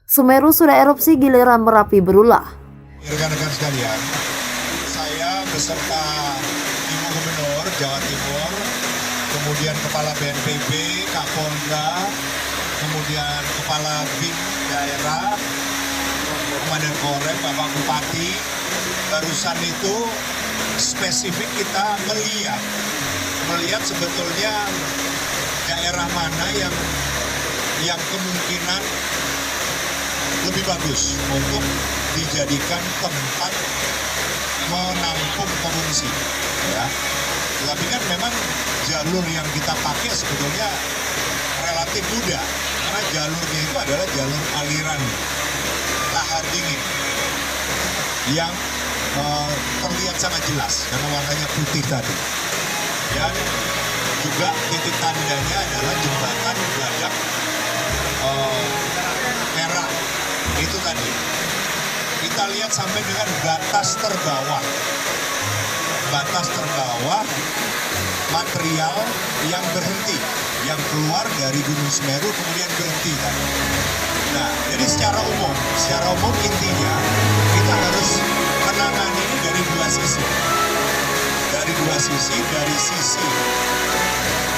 Semeru sudah erupsi, giliran Merapi berulah. Rekan-rekan sekalian, saya beserta Ibu Gubernur Jawa Timur, kemudian Kepala BNPB, Kapolda, kemudian Kepala BIN Daerah, Komandan Korem, Bapak Bupati, barusan itu spesifik kita melihat sebetulnya daerah mana yang kemungkinan lebih bagus untuk dijadikan tempat menampung pengungsi, ya. Tapi kan memang jalur yang kita pakai sebetulnya relatif mudah, karena jalurnya itu adalah jalur aliran lahar dingin yang terlihat sangat jelas karena warnanya putih tadi. Dan juga titik tandanya adalah jembatan Geladak merah itu tadi. Kita lihat sampai dengan batas terbawah material yang berhenti, yang keluar dari Gunung Semeru kemudian berhenti tadi. Nah, jadi secara umum intinya kita harus menangani ini dari dua sisi. Dari sisi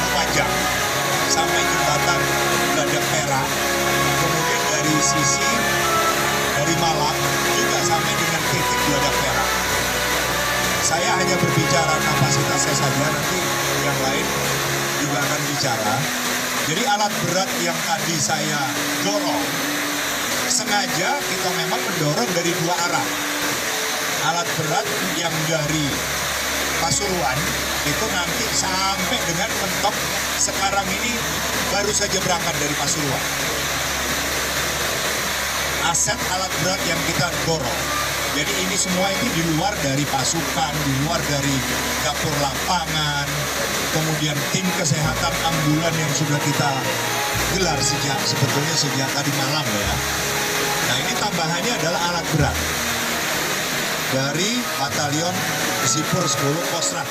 Lumajang sampai jembatan Geladak Merah, kemudian dari sisi dari Malang juga sampai dengan titik Geladak Merah. Saya hanya berbicara kapasitasnya saja, nanti yang lain juga akan bicara. Jadi alat berat yang tadi saya dorong, sengaja kita memang mendorong dari dua arah. Alat berat yang dari Pasuruan itu nanti sampai dengan mentok sekarang ini baru saja berangkat dari Pasuruan. Aset alat berat yang kita dorong. Jadi ini semua ini di luar dari pasukan, di luar dari dapur lapangan, kemudian tim kesehatan ambulan yang sudah kita gelar sebetulnya sejak tadi malam ya. Nah ini tambahannya adalah alat berat dari Batalion Sipur 10 Kostrat.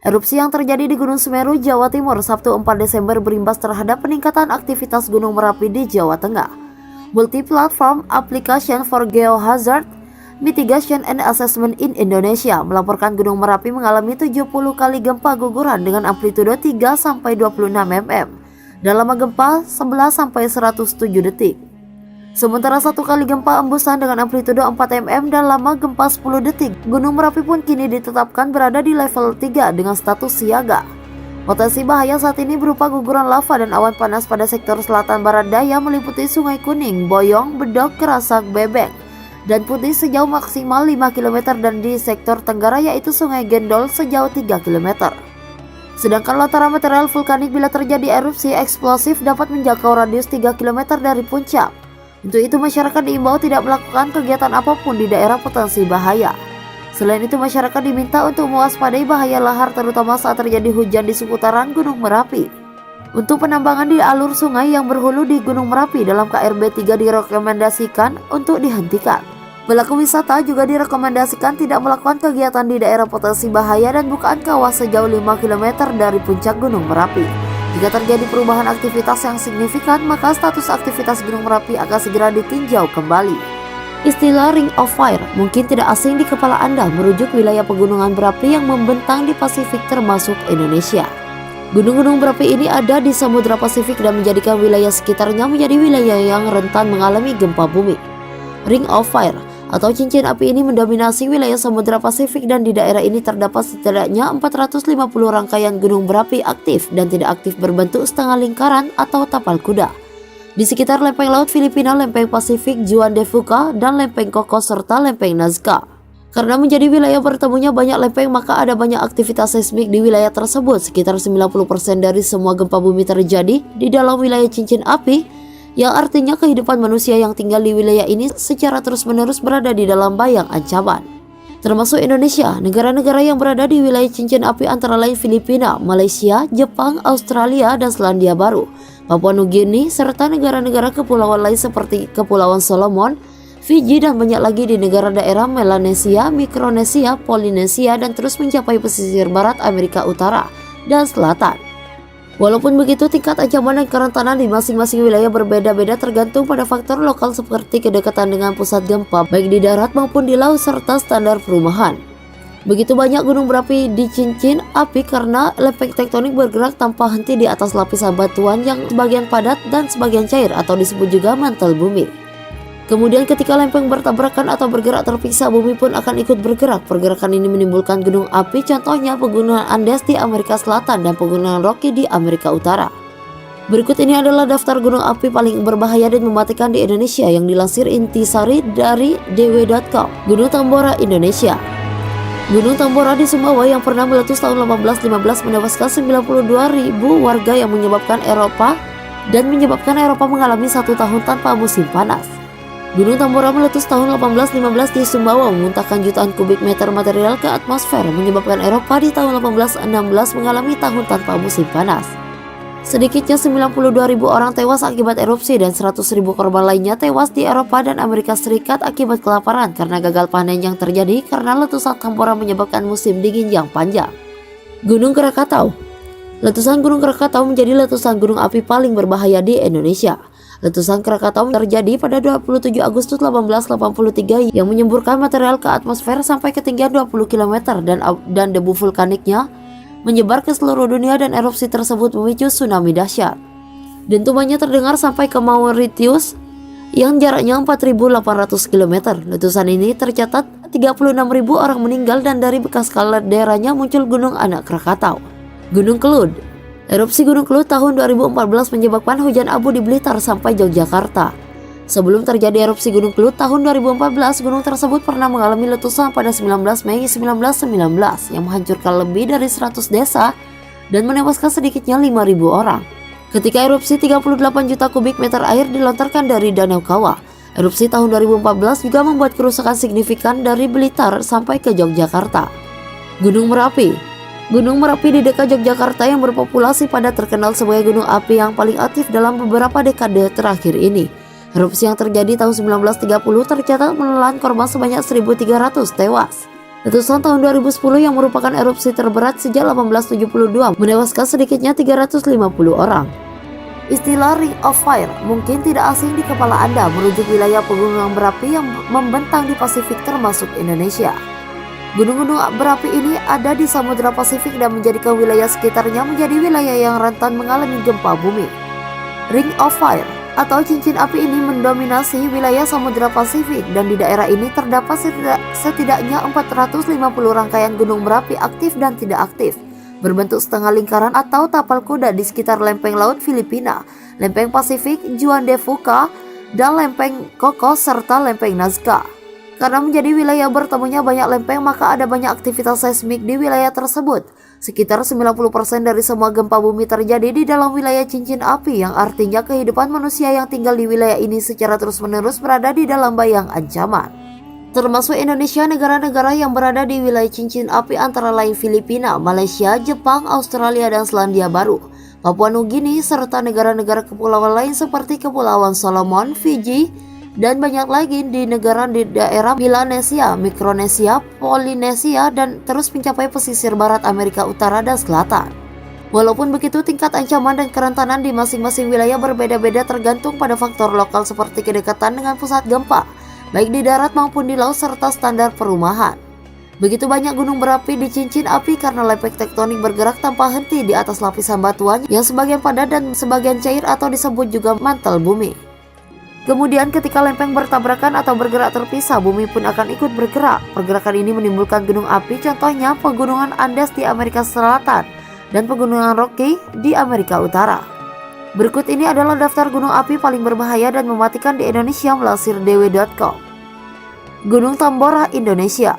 Erupsi yang terjadi di Gunung Semeru, Jawa Timur, Sabtu 4 Desember berimbas terhadap peningkatan aktivitas Gunung Merapi di Jawa Tengah. Multi-platform Application for Geohazard Mitigation and Assessment in Indonesia melaporkan Gunung Merapi mengalami 70 kali gempa guguran dengan amplitudo 3-26 mm. Dalam gempa 11-107 detik. Sementara satu kali gempa embusan dengan amplitudo 4 mm dan lama gempa 10 detik. Gunung Merapi pun kini ditetapkan berada di level 3 dengan status siaga. Potensi bahaya saat ini berupa guguran lava dan awan panas pada sektor selatan barat daya meliputi Sungai Kuning, Boyong, Bedok, Kerasak, Bebeng, dan Putih sejauh maksimal 5 km dan di sektor tenggara yaitu Sungai Gendol sejauh 3 km. Sedangkan lontaran material vulkanik bila terjadi erupsi eksplosif dapat menjangkau radius 3 km dari puncak. Untuk itu masyarakat diimbau tidak melakukan kegiatan apapun di daerah potensi bahaya. Selain itu masyarakat diminta untuk mewaspadai bahaya lahar terutama saat terjadi hujan di seputaran Gunung Merapi. Untuk penambangan di alur sungai yang berhulu di Gunung Merapi dalam KRB 3 direkomendasikan untuk dihentikan. Pelaku wisata juga direkomendasikan tidak melakukan kegiatan di daerah potensi bahaya dan bukaan kawah sejauh 5 km dari puncak Gunung Merapi. Jika terjadi perubahan aktivitas yang signifikan, maka status aktivitas Gunung Merapi akan segera ditinjau kembali. Istilah Ring of Fire mungkin tidak asing di kepala Anda, merujuk wilayah pegunungan berapi yang membentang di Pasifik termasuk Indonesia. Gunung-gunung berapi ini ada di Samudra Pasifik dan menjadikan wilayah sekitarnya menjadi wilayah yang rentan mengalami gempa bumi. Ring of Fire atau cincin api ini mendominasi wilayah Samudra Pasifik dan di daerah ini terdapat setidaknya 450 rangkaian gunung berapi aktif dan tidak aktif berbentuk setengah lingkaran atau tapal kuda. Di sekitar lempeng laut Filipina, lempeng Pasifik Juan de Fuca, dan lempeng Koko serta lempeng Nazca. Karena menjadi wilayah bertemunya banyak lempeng, maka ada banyak aktivitas seismik di wilayah tersebut. Sekitar 90% dari semua gempa bumi terjadi di dalam wilayah cincin api, yang artinya kehidupan manusia yang tinggal di wilayah ini secara terus-menerus berada di dalam bayang ancaman. Termasuk Indonesia, negara-negara yang berada di wilayah cincin api antara lain Filipina, Malaysia, Jepang, Australia, dan Selandia Baru, Papua Nugini, serta negara-negara kepulauan lain seperti Kepulauan Solomon, Fiji, dan banyak lagi di negara daerah Melanesia, Mikronesia, Polinesia, dan terus mencapai pesisir barat Amerika Utara dan Selatan. Walaupun begitu, tingkat ancaman dan kerentanan di masing-masing wilayah berbeda-beda tergantung pada faktor lokal seperti kedekatan dengan pusat gempa baik di darat maupun di laut serta standar perumahan. Begitu banyak gunung berapi di cincin api karena lempeng tektonik bergerak tanpa henti di atas lapisan batuan yang sebagian padat dan sebagian cair atau disebut juga mantel bumi. Kemudian ketika lempeng bertabrakan atau bergerak terpisah, bumi pun akan ikut bergerak. Pergerakan ini menimbulkan gunung api, contohnya pegunungan Andes di Amerika Selatan dan pegunungan Rocky di Amerika Utara. Berikut ini adalah daftar gunung api paling berbahaya dan mematikan di Indonesia yang dilansir Intisari dari dw.com. Gunung Tambora, Indonesia. Gunung Tambora di Sumbawa yang pernah meletus tahun 1815 menewaskan 92.000 warga yang menyebabkan Eropa mengalami 1 tahun tanpa musim panas. Gunung Tambora meletus tahun 1815 di Sumbawa memuntahkan jutaan kubik meter material ke atmosfer, menyebabkan Eropa di tahun 1816 mengalami tahun tanpa musim panas. Sedikitnya 92.000 orang tewas akibat erupsi dan 100.000 korban lainnya tewas di Eropa dan Amerika Serikat akibat kelaparan karena gagal panen yang terjadi karena letusan Tambora menyebabkan musim dingin yang panjang. Gunung Krakatau. Letusan Gunung Krakatau menjadi letusan gunung api paling berbahaya di Indonesia. Letusan Krakatau terjadi pada 27 Agustus 1883 yang menyemburkan material ke atmosfer sampai ketinggian 20 km dan debu vulkaniknya menyebar ke seluruh dunia dan erupsi tersebut memicu tsunami dahsyat. Dentumannya terdengar sampai ke Mauritius yang jaraknya 4.800 km. Letusan ini tercatat 36.000 orang meninggal dan dari bekas kalderanya muncul gunung anak Krakatau. Gunung Kelud. Erupsi Gunung Kelud tahun 2014 menyebabkan hujan abu di Blitar sampai Yogyakarta. Sebelum terjadi erupsi Gunung Kelud tahun 2014, gunung tersebut pernah mengalami letusan pada 19 Mei 1919 yang menghancurkan lebih dari 100 desa dan menewaskan sedikitnya 5.000 orang. Ketika erupsi, 38 juta kubik meter air dilontarkan dari Danau Kawah. Erupsi tahun 2014 juga membuat kerusakan signifikan dari Blitar sampai ke Yogyakarta. Gunung Merapi. Gunung Merapi di dekat Yogyakarta yang berpopulasi padat terkenal sebagai gunung api yang paling aktif dalam beberapa dekade terakhir ini. Erupsi yang terjadi tahun 1930 tercatat menelan korban sebanyak 1.300 tewas. Letusan tahun 2010 yang merupakan erupsi terberat sejak 1872 menewaskan sedikitnya 350 orang. Istilah Ring of Fire mungkin tidak asing di kepala Anda, merujuk wilayah pegunungan berapi yang membentang di Pasifik termasuk Indonesia. Gunung-gunung berapi ini ada di Samudra Pasifik dan menjadikan wilayah sekitarnya menjadi wilayah yang rentan mengalami gempa bumi. Ring of Fire atau cincin api ini mendominasi wilayah Samudra Pasifik dan di daerah ini terdapat setidaknya 450 rangkaian gunung berapi aktif dan tidak aktif, berbentuk setengah lingkaran atau tapal kuda di sekitar lempeng laut Filipina, lempeng Pasifik, Juan de Fuca, dan lempeng Cocos serta lempeng Nazca. Karena menjadi wilayah bertemunya banyak lempeng, maka ada banyak aktivitas seismik di wilayah tersebut. Sekitar 90% dari semua gempa bumi terjadi di dalam wilayah cincin api, yang artinya kehidupan manusia yang tinggal di wilayah ini secara terus-menerus berada di dalam bayang ancaman. Termasuk Indonesia, negara-negara yang berada di wilayah cincin api antara lain Filipina, Malaysia, Jepang, Australia, dan Selandia Baru, Papua Nugini, serta negara-negara kepulauan lain seperti Kepulauan Solomon, Fiji, dan banyak lagi di negara di daerah Melanesia, Mikronesia, Polinesia, dan terus mencapai pesisir barat Amerika Utara dan Selatan. Walaupun begitu, tingkat ancaman dan kerentanan di masing-masing wilayah berbeda-beda tergantung pada faktor lokal seperti kedekatan dengan pusat gempa, baik di darat maupun di laut, serta standar perumahan. Begitu banyak gunung berapi di cincin api karena lempeng tektonik bergerak tanpa henti di atas lapisan batuan yang sebagian padat dan sebagian cair atau disebut juga mantel bumi. Kemudian ketika lempeng bertabrakan atau bergerak terpisah, bumi pun akan ikut bergerak. Pergerakan ini menimbulkan gunung api, contohnya pegunungan Andes di Amerika Selatan dan pegunungan Rocky di Amerika Utara. Berikut ini adalah daftar gunung api paling berbahaya dan mematikan di Indonesia melansir dw.com. Gunung Tambora, Indonesia.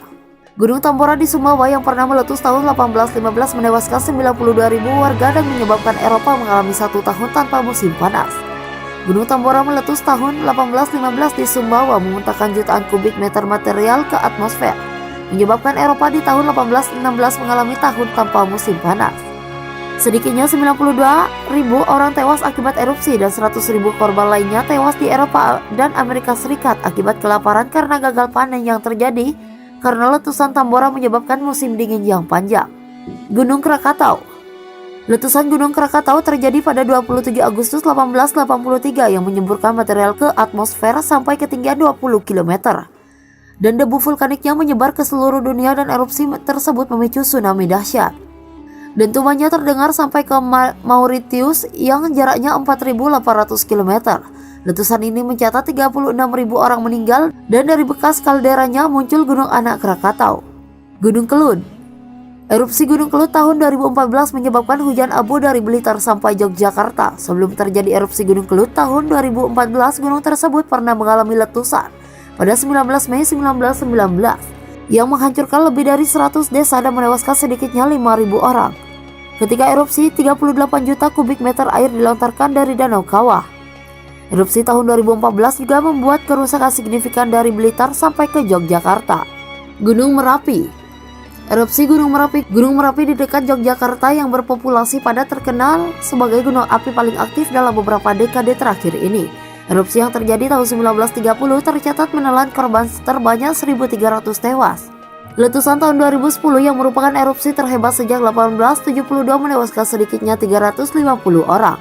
Gunung Tambora di Sumbawa yang pernah meletus tahun 1815 menewaskan 92.000 warga dan menyebabkan Eropa mengalami 1 tahun tanpa musim panas. Gunung Tambora meletus tahun 1815 di Sumbawa memuntahkan jutaan kubik meter material ke atmosfer, menyebabkan Eropa di tahun 1816 mengalami tahun tanpa musim panas. Sedikitnya 92.000 orang tewas akibat erupsi dan 100.000 korban lainnya tewas di Eropa dan Amerika Serikat akibat kelaparan karena gagal panen yang terjadi karena letusan Tambora menyebabkan musim dingin yang panjang. Gunung Krakatau. Letusan Gunung Krakatau terjadi pada 27 Agustus 1883 yang menyemburkan material ke atmosfer sampai ketinggian 20 km. Dan debu vulkaniknya menyebar ke seluruh dunia dan erupsi tersebut memicu tsunami dahsyat. Dentumannya terdengar sampai ke Mauritius yang jaraknya 4.800 km. Letusan ini mencatat 36.000 orang meninggal dan dari bekas kalderanya muncul gunung anak Krakatau. Gunung Kelut. Erupsi Gunung Kelut tahun 2014 menyebabkan hujan abu dari Blitar sampai Yogyakarta. Sebelum terjadi erupsi Gunung Kelut tahun 2014, gunung tersebut pernah mengalami letusan pada 19 Mei 1919 yang menghancurkan lebih dari 100 desa dan menewaskan sedikitnya 5.000 orang. Ketika erupsi, 38 juta kubik meter air dilontarkan dari Danau Kawah. Erupsi tahun 2014 juga membuat kerusakan signifikan dari Blitar sampai ke Yogyakarta. Gunung Merapi. Erupsi Gunung Merapi. Gunung Merapi di dekat Yogyakarta yang berpopulasi padat terkenal sebagai gunung api paling aktif dalam beberapa dekade terakhir ini. Erupsi yang terjadi tahun 1930 tercatat menelan korban terbanyak 1.300 tewas. Letusan tahun 2010 yang merupakan erupsi terhebat sejak 1872 menewaskan sedikitnya 350 orang.